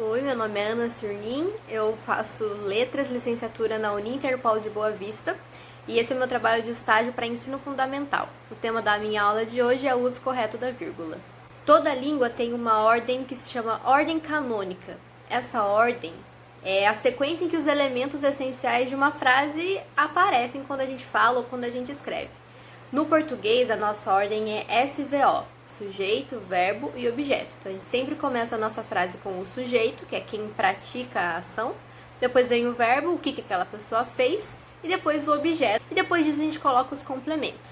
Oi, meu nome é Ana Surnin, eu faço letras, licenciatura na Uninterpol de Boa Vista e esse é o meu trabalho de estágio para ensino fundamental. O tema da minha aula de hoje é o uso correto da vírgula. Toda língua tem uma ordem que se chama ordem canônica. Essa ordem é a sequência em que os elementos essenciais de uma frase aparecem quando a gente fala ou quando a gente escreve. No português, a nossa ordem é SVO. Sujeito, verbo e objeto. Então, a gente sempre começa a nossa frase com o sujeito, que é quem pratica a ação. Depois vem o verbo, o que aquela pessoa fez. E depois o objeto. E depois disso a gente coloca os complementos.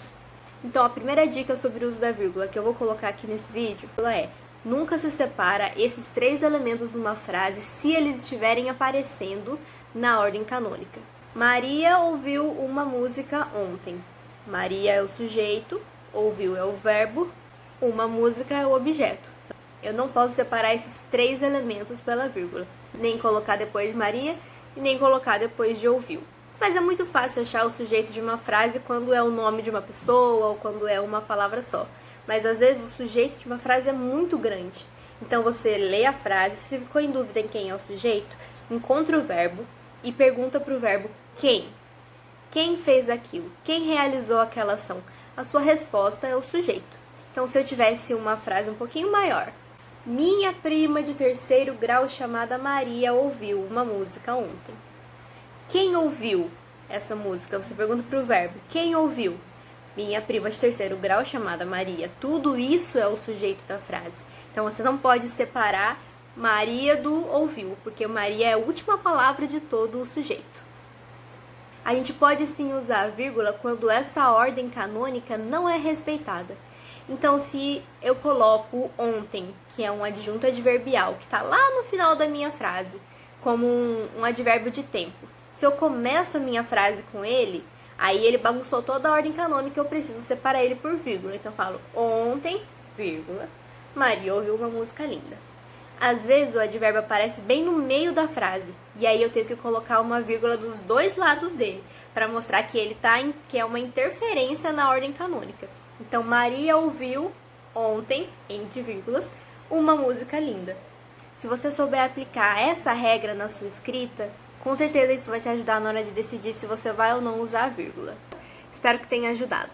Então, a primeira dica sobre o uso da vírgula que eu vou colocar aqui nesse vídeo é: nunca se separa esses três elementos numa frase se eles estiverem aparecendo na ordem canônica. Maria ouviu uma música ontem. Maria é o sujeito, ouviu é o verbo, uma música é o objeto. Eu não posso separar esses três elementos pela vírgula, nem colocar depois de Maria e nem colocar depois de ouviu. Mas é muito fácil achar o sujeito de uma frase quando é o nome de uma pessoa ou quando é uma palavra só. Mas às vezes o sujeito de uma frase é muito grande. Então você lê a frase, se ficou em dúvida em quem é o sujeito, encontra o verbo e pergunta para o verbo quem. Quem fez aquilo? Quem realizou aquela ação? A sua resposta é o sujeito. Então, se eu tivesse uma frase um pouquinho maior: minha prima de terceiro grau chamada Maria ouviu uma música ontem. Quem ouviu essa música? Você pergunta para o verbo. Quem ouviu? Minha prima de terceiro grau chamada Maria. Tudo isso é o sujeito da frase. Então, você não pode separar Maria do ouviu, porque Maria é a última palavra de todo o sujeito. A gente pode sim usar a vírgula quando essa ordem canônica não é respeitada. Então, se eu coloco ontem, que é um adjunto adverbial, que está lá no final da minha frase, como um advérbio de tempo, se eu começo a minha frase com ele, aí ele bagunçou toda a ordem canônica, eu preciso separar ele por vírgula. Então, eu falo ontem, vírgula, Maria ouviu uma música linda. Às vezes, o advérbio aparece bem no meio da frase, e aí eu tenho que colocar uma vírgula dos dois lados dele, para mostrar que ele que é uma interferência na ordem canônica. Então, Maria ouviu ontem, entre vírgulas, uma música linda. Se você souber aplicar essa regra na sua escrita, com certeza isso vai te ajudar na hora de decidir se você vai ou não usar a vírgula. Espero que tenha ajudado.